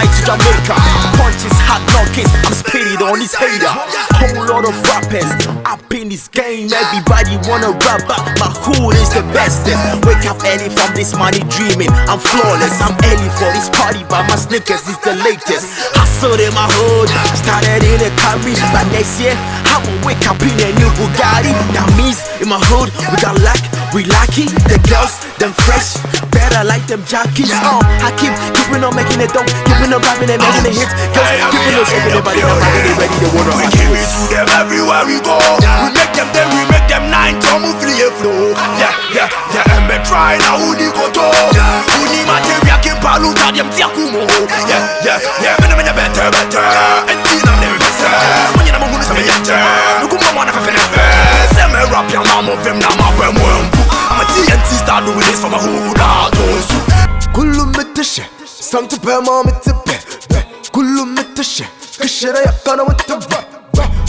fly to Jamaica. Punches, hot knockers, I'm spitting on his hater. Whole lot of rappers up in this game. Everybody wanna rap, but my hood is the bestest. Wake up early from this money dreaming. I'm flawless, I'm early for this party, but my sneakers is the latest. Hustle in my hood, started in a Camry, but next year I'ma wake up in a new Bugatti. That means in my hood we got luck, we lucky. The girls, them fresh, better like them jockeys. I keeping on making it dope, keeping on rapping and making it hits. Girls, keeping on shaking their body, their body, they ready to water. We give it to them everywhere we go. We make them then we make them nine, so move free flow. Yeah, and me try now who they go to. Who need material can palu ta them tiakumo. Yeah, me better. And tina them better. When you know who is me yet. Look who wanna feel. Say me rap your mom of them now my brain. I'm a TNT star doing this for my hood. Kullu mitashe, Santa Pema mitabe. Kullu mitashe, kashera yakana witabe.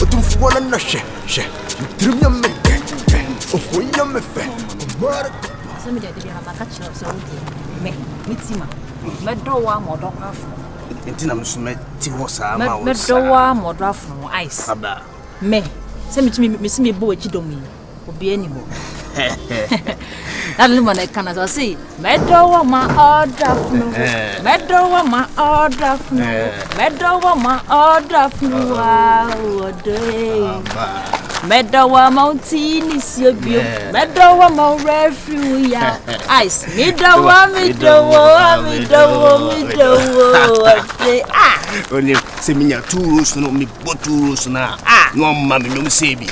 Otum fuwana na she. Trim ya meke, oh ya mefe. Some of the catch up so me mitima. Medowa modograph. Intina musume ti ho sa ma wo. Medowa modograph no ice. Aba. Me. Say me see me bo echidomi. Obi ani ho. That woman I can as see. Medowa ma order no. Medowa ma order no. Medowa ma order no. Wow, day. Medowa mountain is your view. Medowa ma refuge. Ice. Medowa. Only se minya 2 rules no me bo 2 rules na. No mama no me say bi.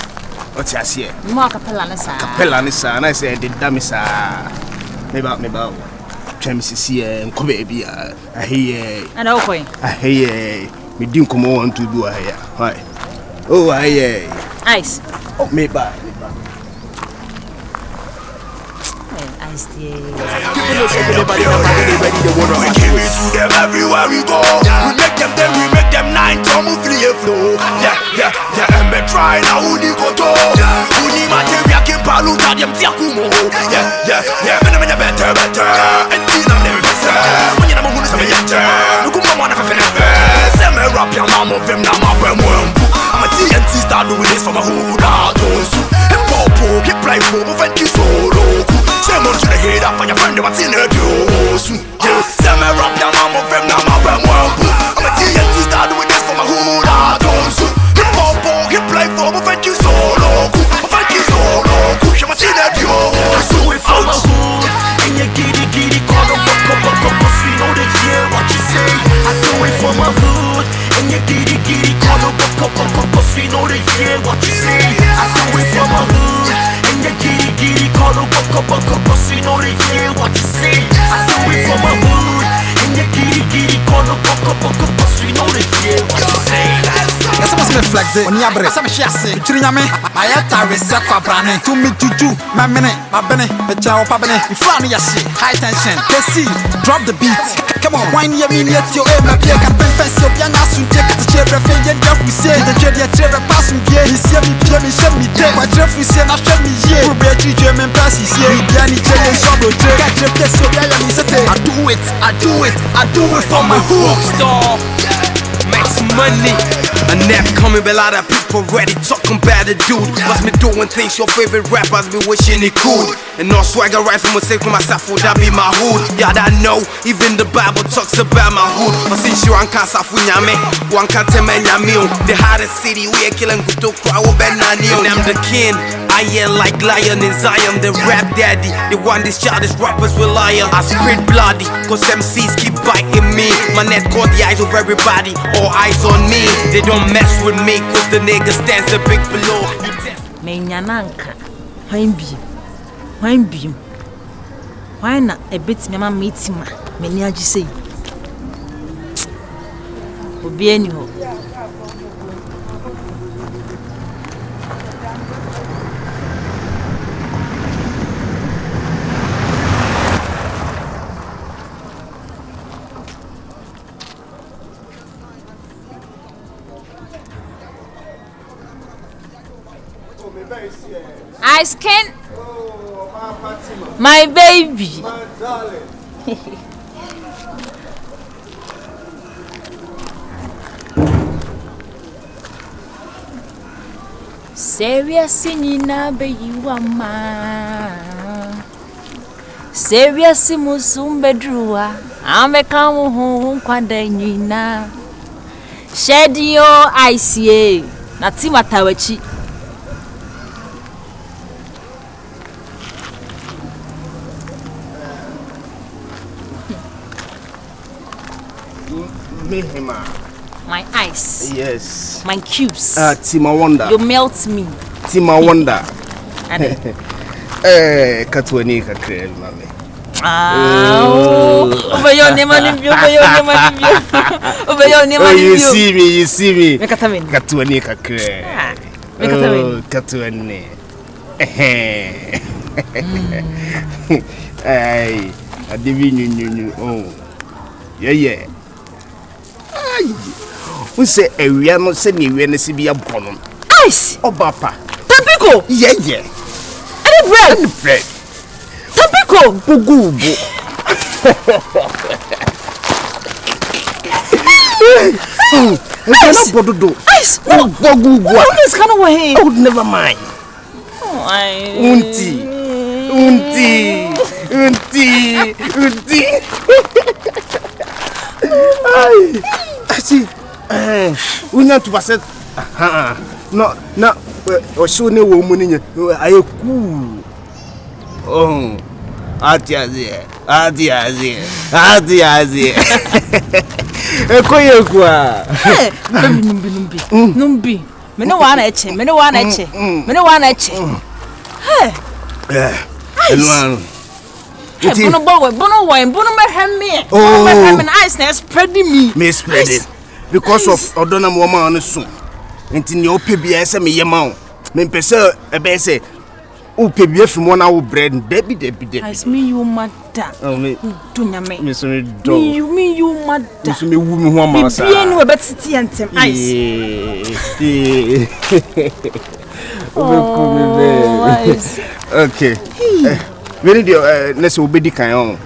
What you say? More capella na sa. Capella ni sa na say the dami sa. Me ba. Twem sisi nko baby ahiye. Ana okoi. Ahiye. Me din komo want to do ahiye. Hi. Oh ahiye. Ice. Oh me ba. Ice dear. We give it to them everywhere we go. We make them nine, so move free flow. Yeah, and me try now who they go to. Who need material can palu ta them tiakumo. Yeah, me better. And tina them better. When you know who is me yet. Look who wanna feel. Say me rap your mom of them now my brain. I'm a TNT star doing this for my hood. Hip hop, hip life, move and kiss solo. Say more to the head up for your friend what's in the dose. Say me rap your mom of them now my brain. I'm a TNT star doing this for my hood. Hip hop, hip life, move and kiss solo. She what's in the dose. Do it for my hood. And you giddy, call them buck, we know they hear what you say. I do it for my hood. And you giddy, call them buck, we know they hear what you say. I do it for my hood. And you giddy, call them buck, we know they hear what you say. I do it for my hood. And you giddy, call them buck, we know they hear what you say. Yes, I must reflect it. On Yabre, some chassis, Triname, my attire is set for branding. To me, Juju, my minute, my benny, the chow pabene, in front of your shit, high tension. Let's see, drop the beat. Come on, wine your mean yet your aim, my beer can confess your young ass to take the chair, and then we say the chair, passing gear. He see me, play me, show me dead. My dress, we say, not show me here. Who bet you German passes here? Yanni, Jay, Shadow, catch your place, so yeah, I do it for my hook star. Make some money. A nap coming, but a lot of people ready talking about the dude. Must be doing things your favorite rappers be wishing he could. And no swagger right from a say for myself, would that be my hood? Yeah, I know, even the Bible talks about my hood. But since you want can't me, one can't tell me the hardest city we are killing good to crowd and I'm the king. I am like lion in Zion, the rap daddy. The one these childish rappers rely on. I spit bloody, cause MCs keep biting me. My net caught the eyes of everybody, all eyes on me. They don't mess with me, cause the nigga stands a big below. Menyananka, wine beam. Why not a bit mama meets him? Many I just say. Obienio. Ice can. My baby. My darling. Serious in be you are man. Serious Musumbe Drua. I'm a come home quandina. Shed your ICA. Natima Tawachi. My eyes. Yes. My cubes. Tima Wonder. You melt me. Tima Wonder. Katwani kakre mami. You see me. Katwani kakre. Katwani. Ay, adivi nyu. Oh. Yeah. Who say a real no send you when see be a bonum? Ice! Oh, papa. Tampico! Yeah. And bread! Tampico! Bugu. Ice! Ice! No! Bugu. This kind of way. Oh, never mind. Unti. I see. We not to pass it. No. Or show no woman. I cool. Oh, Adiazi. Numbi. Me no one eche. Hey. Bono wine, Bono me. Oh, ice na spreading me. Me spreading because of Odona woman on the soon. Until your PBS me yamau. Me pesa a bese. Oh, PBS from 1 hour bread and Debbie. Ice me you mother. Oh, me. Tunyame. Me you mother. Me woman who am asa. Me no bet city and tem ice. Ice. Okay. When did you let's obey the kind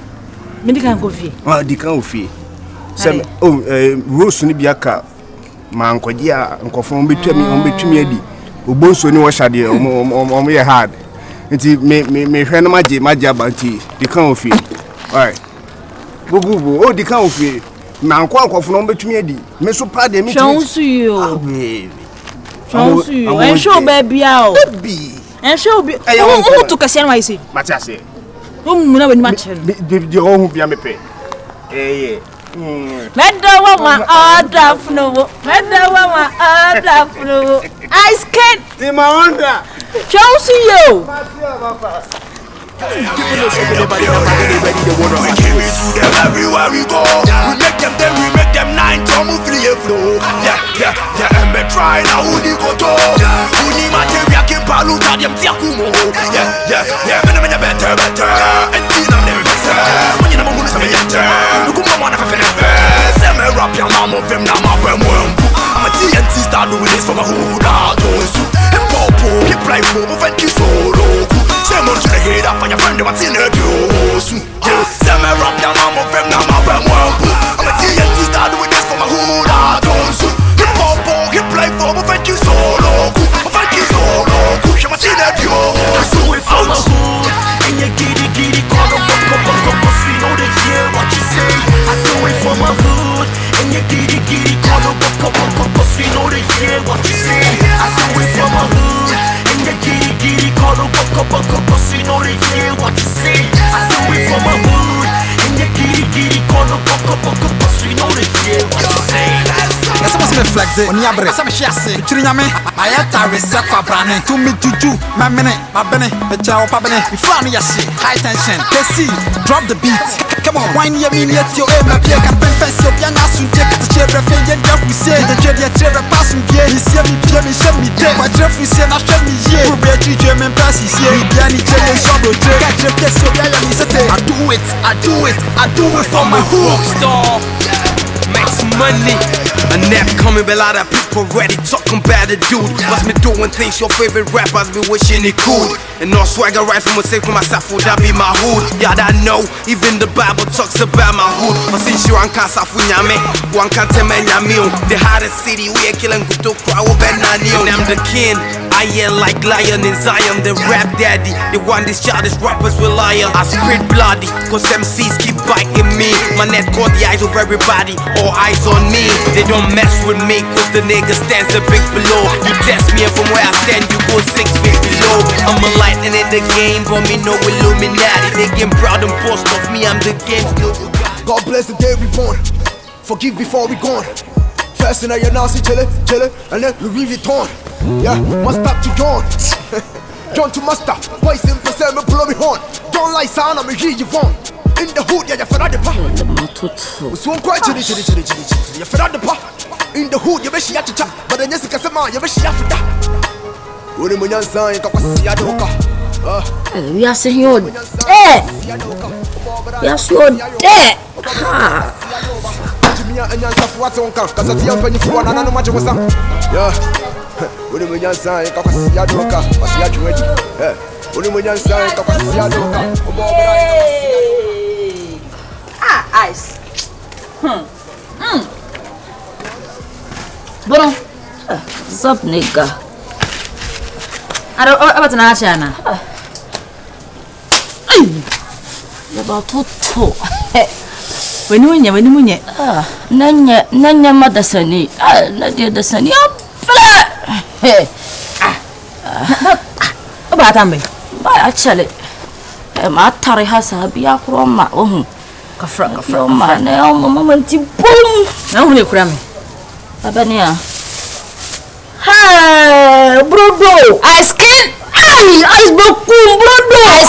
medical coffee? Ah, the kind of fee. Some Rose Nibiaka, man, Kodia, and conform between me, Eddie. Ubonso ni washa de o me hard. Nti me hwe na magia banti the kind of fee. Alright. Bugu oh the kind of fee. Na ankofo no betumi adi. Me so pa de me chonsu yo. Chonsu yo. En show baby a o. Baby. En show bi. O to kase na wai say. Matiase. O mu na we ni ma chere. De o hu bia me pe. Medawa ma adafno. Ice can. Tima Wonder. Chonsu yo. We give it to them everywhere we go. We make them 9 from free flow. Yeah. And be try now who di go to. Who ni materia ke palu ta dem ti akumo. Yeah. Me better. And tina them better. When you know who say better. Look come on for never. Say me rap your mama them na ma bemu. I'm a TNT star doing this for my hood. Hip hop, hip life, thank you so low. Say more to the head up on your friend, what's in the news? Say me rap your mama from now, I'm a TNT star doing this for my hood. Hip hop, hip life, thank you so low. Show what's in the news. Do it for my hood. And you giddy, call up, cause we know they hear what you say. I do it for my hood. And you giddy, call up, cause we know they hear what you say. I do it for my hood. And you giddy, call up, cause we know they hear what you say. I do it for my hood. And you giddy, call up, cause we know they hear what you say. Yes, I must be flex it. On your breath, I'm shassy. Trinyame, my attire is set for branding. To me, juju, my minute, my benny, the chow pabene. If I'm yashi, high tension. KC, drop the beat. Come on, wine your mini at your aim. My beer can pen fence your young ass to take the chair. And just we say the chair pass me. He see me, show me day. My dress we say, not show me ye. Who bet you German passes here. Yanni Jelly Shadow, I drip this so I do it for my hook star. Make some money. And that coming, but a lot of people ready talking about the dude. What's me doing things your favorite rappers be wishing it could. And no swagger right from a say from myself, would that be my hood? Yeah, I know, even the Bible talks about my hood. But since you ain't can't safu nyame, one can't tell me nyame. The hottest city, we are killing good to crowd, and I'm the king. I am like lion in Zion, the rap daddy. The one these childish rappers rely on. I spit bloody, cause MCs keep biting me. My net caught the eyes of everybody, all eyes on me. They don't mess with me, cause the nigga stands a bit below. You test me and from where I stand, you go 6 feet below. I'm a lightning in the game, but me no Illuminati. They get proud and boast of me, I'm the game's global. God bless the day we born. Forgive before we gone. First in your nasty chill it, and then Louis Vuitton. Yeah, must stop to John. John to master. Boy simple say me blow me horn. Don't like sound, I'm hear you on. In the hood, yeah, you fed out the pa. So I'm quite chilly. You fed out the pa. In the hood, you be she at the top. But then Jessica Sama, you be she after that. When you mean sign, you can see a doka. We are saying you're dead. Yes, you're dead. And you're what's on camp, cause I see when you for one another match was some. Yeah, when you mean sign, you can see a doka. I see a ready. Yeah, when you mean sign, you can see a doka. Ice. Bono. Sup, nigga. I don't know about an Achana. About two. When you Nanya Madasani. Nadia the Sunny. About Ambi. By actually, my Tari has a biacroma. Oh, Kafra, now, moment, boom. Now, you cram. Abania. Hey, Brodo, I scan. I broke Brodo, I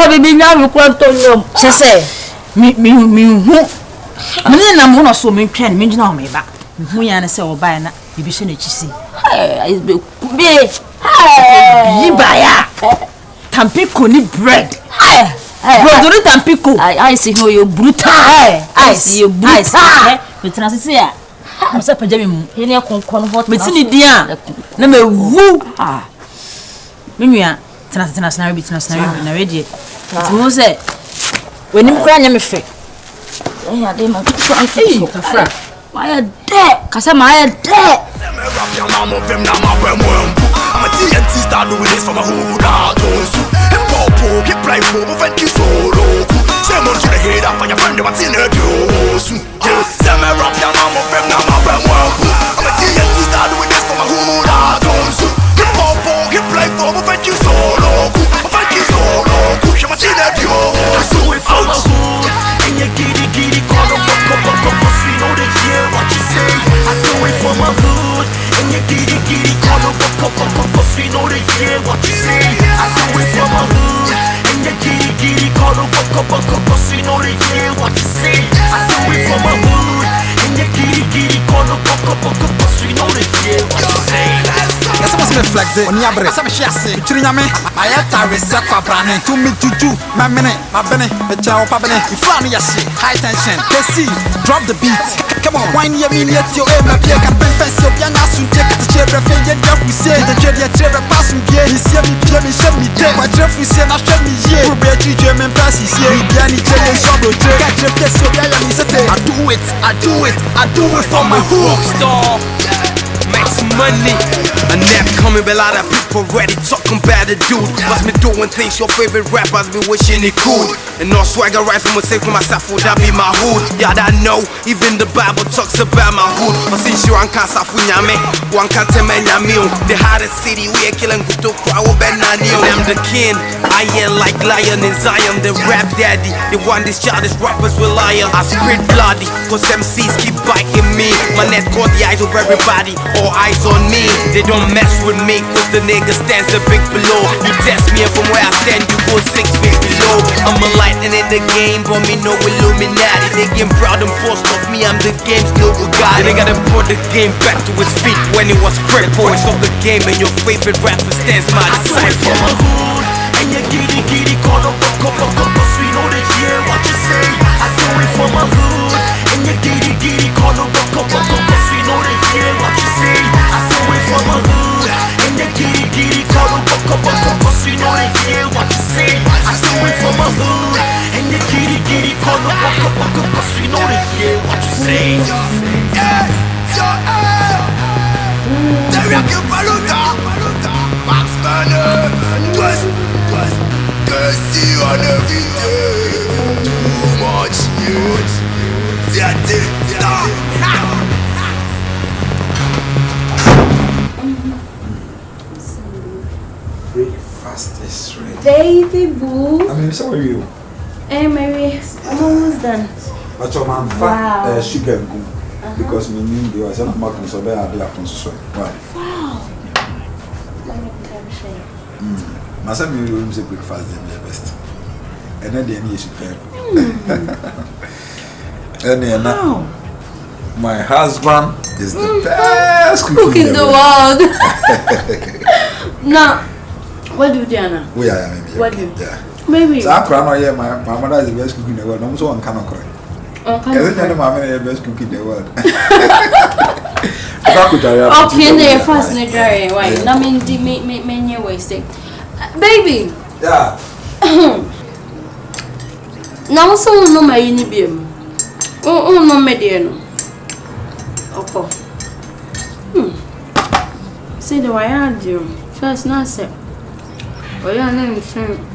Hey, now you can't tell you. She say, me, I'm one of so many can mean no me back. We are say or buy na you be seen see. Hey, be buy Tampico need bread. Brother Tampico. I see how you brutal. I see you brutal. But Transia. I'm so pajami. Here you come hot. But see dia. Na me woo. Mimia Transnational business na ready. It say when you cry me fe. Yeah, they ma Kafra. My dead. Kasa my dead. I'm a TNT star doing this for my hood. And Popo, he play for me when he's solo. Same on to the head up for your friend, what's in the dose. Same rap, your mom of them, now I'm a TNT star doing this for my hood. And Popo, he play for me when he's solo. When he's solo, what's in the dose. I do it for my hood. And you giddy, call them cause we know they hear what you say. I do it for my hood. And you giddy, call them cause we know they hear what you say. I do it for my hood. And you giddy, call them cause we know they hear what you say. I do it for my hood. And you giddy, call them cause we know they hear what you say. Yes, I must be flexing on your breast. I'm a chassis. Trinyame, my attire is set for branding. To me, juju, my minute, my benny, the chow pabene. You fly me, high tension. KC, drop the beat. Come on, wine your mean, let your aim appear. Can pen fence your young ass to take the chair. Refrain, we say the chair, pass me, yeah. He see me, show me, dead. My Jeff, we say, not show me, yeah. We'll be a German pass, he's here. We any chair, shadow, catch your place, so yeah, I do it for my hook star. Makes money. A nap coming, but a lot of people ready talking about the dude. Must be doing things your favorite rappers be wishing it could. And no swagger right from a say for myself, would that be my hood? Yeah, I know, even the Bible talks about my hood. But since you can't safunyame, one can't tell me the hottest city we are killing good to crowd benani. I'm the king, I am like lion in Zion, the rap daddy. The one these childish rappers rely on. I spit bloody, cause MCs keep biting me. My net caught the eyes of everybody, all eyes on me. They don't mess with me, cause the nigga stands a bit below. You test me and from where I stand, you go 6 feet below. I'm a lightning in the game, but me no Illuminati. They get proud and boast of me, I'm the game's global god. They gotta put the game back to its feet when it was crippled. Stop the game and your favorite rapper stands my disciple. And you giddy, call them cause we know they hear what you say. I do it for my hood. And you giddy, call them cause we know they hear what you say. I do it for my hood. And you giddy, call them cause we know they hear what you say. I do it for my hood. And you giddy, call them cause we know they hear what you say. Yeah, Baby boo. I mean, so are you? Hey, Mary, I'm almost done. But your man, Wow. sugar and gum. Because me knew you as a market, so they are there. Wow. Let me share. My son, you will say breakfast, they are best. And then the end, you should pay. And then, my husband is the best Cook in the world. Now, what do you do, Anna? We are, maybe. What do you? Yeah. Maybe. So I cry, yeah, my mother is the best cook in the world. I'm so on cannot cry. Isn't my mother the best cook in the world? Okay, they're fast and dry. Why? I mean, me wasting. Baby. Yeah. Now, so no, my unibium. Oh, no, mediano. Okay. See the way I do. First, not say. Well, you're not saying.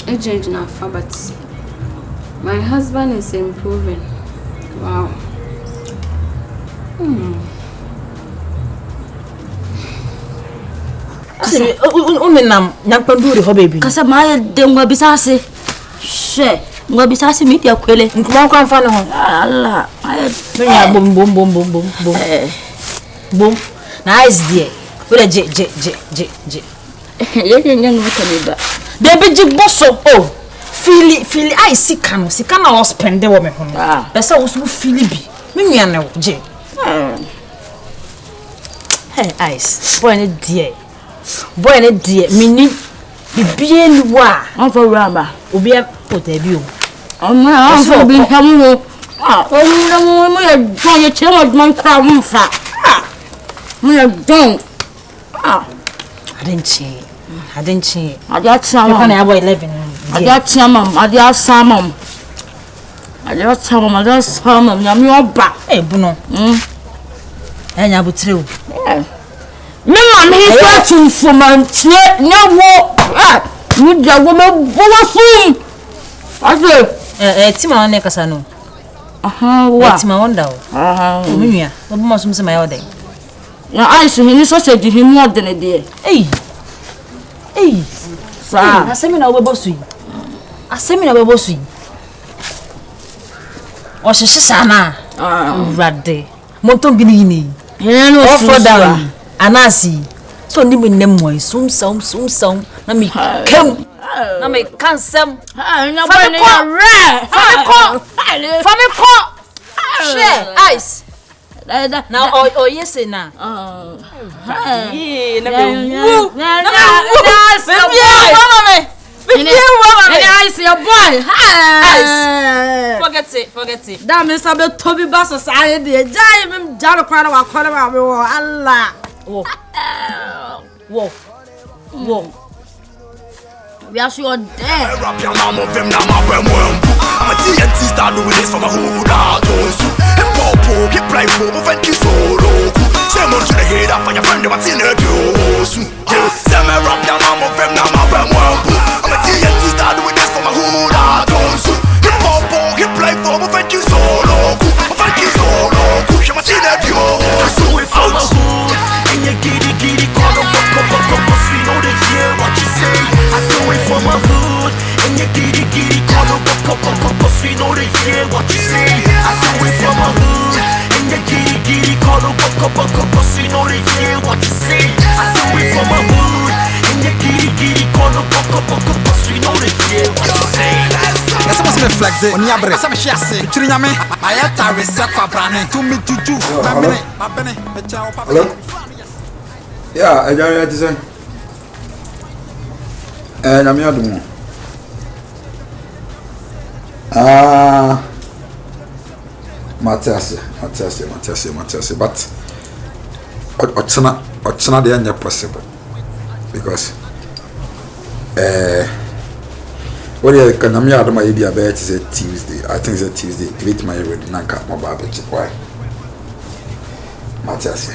Agent in our but my husband is improving. Wow. Kasa my dengwa bisase. She, ngwa bisase mi ya kwele. Nkuma kwa mfano ho. Allah. Menya bom bom bom bom bom bom. Bom. Nice dear. Wala je. Yeye nyangu mutaniba. Baby jigboso. Oh. Fili I sika no na spend wo me hono. Pesa wo so fili bi. Me nua na wo je. Hey ice. Boy ne dear. Mini bibie ni wa. Onfo ramba. Obi e pota bi o. Onfo bi hamu. Mo ya don ye chemo man kwa mfa. Mo ya don. I didn't change. I got some. I got 11. I got some. I got some. Yami oba. Eh, Bruno. Enya butreu. Me mama he to for man tie na wo. You da wo me bo fun. Ade. Tima one kasa no. Wa. Tima wonder o. Me nua. Obo ma sum se ma yode. Na ice he ni sausage he mo de ne de. Sa. Asemi na wo bosu yi. O sheshe sana. Rade. Monton bi ni. He no for down. Anasi. So ni me nem mo sum na me kem. Na me kansem. Na boy ne re. Fa me ko. Share ice. Now oh yes na. Forget it. That means I be Toby Bass society. Jai me jaro kwana wa Allah. Whoa. We are sure dead. Rap your mom of him, now my brain. I'm a TNT star doing this for my hood out. And Popo, get play for my friend, solo. Same on to the head up for your friend, what's in the news. Same rap your mom of him, now my brain. I'm a TNT star doing this for my hood out. And Popo, get play for my friend, solo. My friend, solo. You're my in the news. So if I'm a hood, and you giddy, call them up, we know they hear what you say. I do it for my hood, and you giddy, call them up, we know they hear what you say. I do it for my hood, and you giddy, call them up, we know they hear what you say. I do it for my hood, and you giddy, call them up, we know they hear what you say. Let's pass me flex it. On yabre. Asa me shiase. Chirinya me. Ayata resekwa brane. To me juju. Ma bene. Me cha o papa. Hello? Yeah, I got it to say. I'm here to Mathias, but Ochana they are possible because what you can I'm here to my idea bet is a Tuesday. I think it's a Tuesday. Wait my ready nanka mobile bitch. Why? Mathias.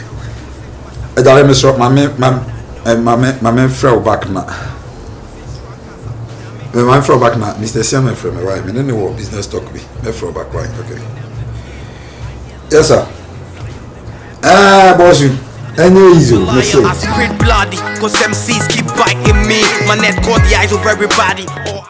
I don't miss my man friend back now. My friend back now, Mr. Siaman from right. I don't know what business talk me. My friend back right. Okay. Yes, sir. Boss, I know easy. I spit bloody, cause MCs keep biting me. My my net caught the eyes of everybody.